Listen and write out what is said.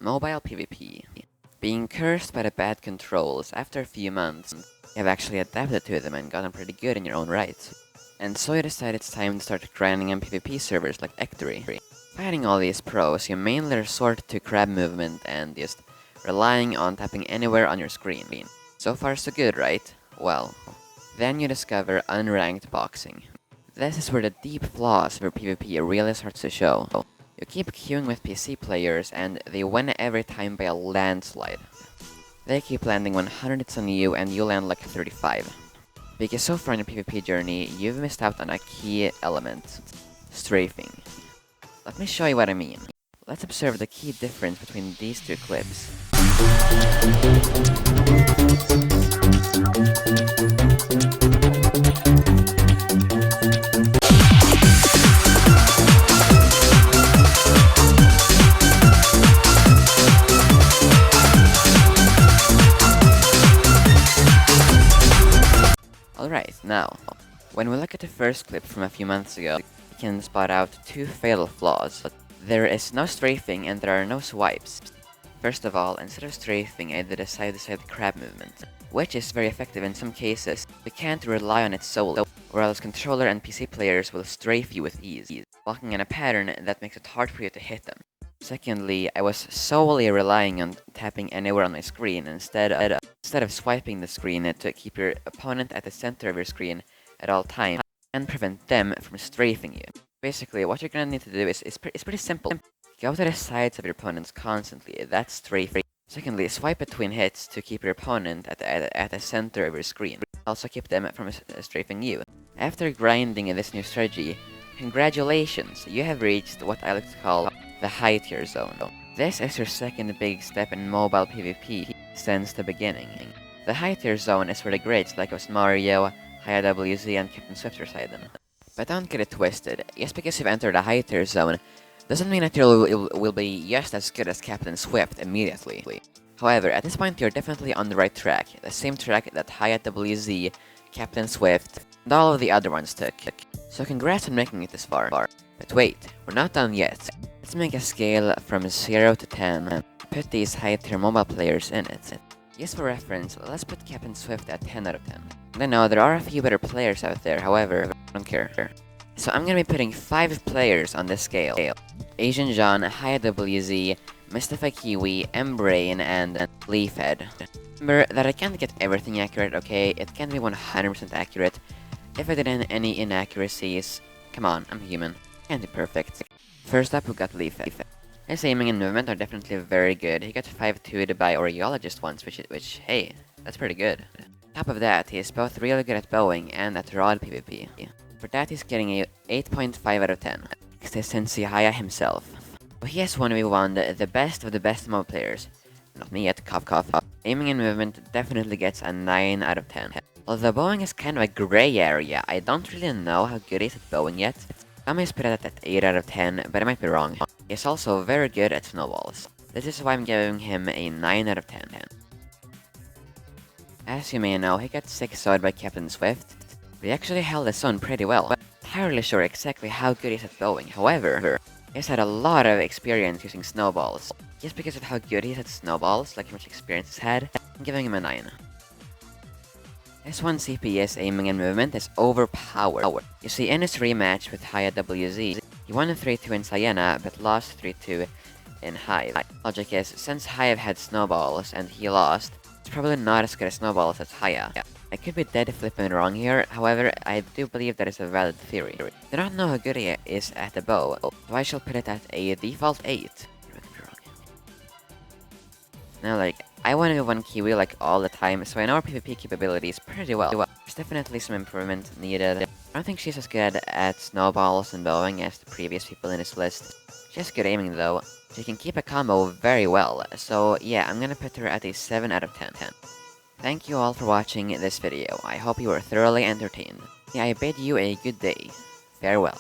Mobile PvP. Being cursed by the bad controls, after a few months, you have actually adapted to them and gotten pretty good in your own right. And so you decide it's time to start grinding on PvP servers like Ectory. Fighting all these pros, you mainly resort to crab movement and just relying on tapping anywhere on your screen. So far so good, right? Well, then you discover unranked boxing. This is where the deep flaws of your PvP really starts to show. You keep queuing with PC players and they win every time by a landslide. They keep landing 100 hits on you and you land like 35. Because so far in your PvP journey, you've missed out on a key element: strafing. Let me show you what I mean. Let's observe the key difference between these two clips. Alright, now, when we look at the first clip from a few months ago, we can spot out two fatal flaws. There is no strafing and there are no swipes. First of all, instead of strafing, I did a side-to-side crab movement, which is very effective in some cases. We can't rely on it solely, or else controller and PC players will strafe you with ease, walking in a pattern that makes it hard for you to hit them. Secondly, I was solely relying on tapping anywhere on my screen instead of swiping the screen to keep your opponent at the center of your screen at all times and prevent them from strafing you. Basically, what you're gonna need to do is pretty simple. Go to the sides of your opponents constantly, that's strafing. Secondly, swipe between hits to keep your opponent at the center of your screen. Also keep them from strafing you. After grinding this new strategy, congratulations, you have reached what I like to call the high tier zone. This is your second big step in mobile PvP since the beginning. The high tier zone is where the greats like us Mario, HiaWZ, and Captain Swift reside in. But don't get it twisted, just because you've entered the high tier zone doesn't mean that you will be just as good as Captain Swift immediately. However, at this point you're definitely on the right track, the same track that HiaWZ, Captain Swift, and all of the other ones took. So congrats on making it this far. But wait, we're not done yet. Let's make a scale from 0 to 10 and put these high tier mobile players in it. Just for reference, let's put Captain Swift at 10 out of 10. And I know there are a few better players out there, however, I don't care. So I'm gonna be putting 5 players on this scale. Asian John, HiaWZ, Mystify Kiwi, Mbrain, and Leafhead. Remember that I can't get everything accurate, okay? It can't be 100% accurate. If I did any inaccuracies, come on, I'm human. Can't be perfect. First up, we got Leafhead. His aiming and movement are definitely very good. He got 5-2'd by Aureologist once, which, hey, that's pretty good. Top of that, he is both really good at bowing and at rod PvP. For that, he's getting a 8.5 out of 10. Next is Sensei Haya himself. He has 1v1 the best of the best mobile players. Not me yet, cough cough. Aiming and movement definitely gets a 9 out of 10. Although bowing is kind of a gray area, I don't really know how good he is at bowing yet. I may put it at 8 out of 10, but I might be wrong. He's also very good at snowballs. This is why I'm giving him a 9 out of 10. As you may know, he got 6-0'd by Captain Swift. He actually held his own pretty well. I'm not entirely sure exactly how good he is at bowing. However, he's had a lot of experience using snowballs. Just because of how good he is at snowballs, like how much experience he's had, I'm giving him a 9. S1 CPS aiming and movement is overpowered. You see, in his rematch with HiaWZ, he won 3-2 in Sienna, but lost 3-2 in Hive. Logic is, since Hive had snowballs and he lost, it's probably not as good as snowballs as Haya. I could be dead flipping wrong here, however, I do believe that is a valid theory. I do not know how good he is at the bow, so I shall put it at a default 8. Now, I want to move on Kiwi all the time, so I know our PvP capabilities pretty well. There's definitely some improvement needed. I don't think she's as good at snowballs and bowing as the previous people in this list. She has good aiming though. She can keep a combo very well, so yeah, I'm gonna put her at a 7 out of 10. Thank you all for watching this video. I hope you were thoroughly entertained. I bid you a good day. Farewell.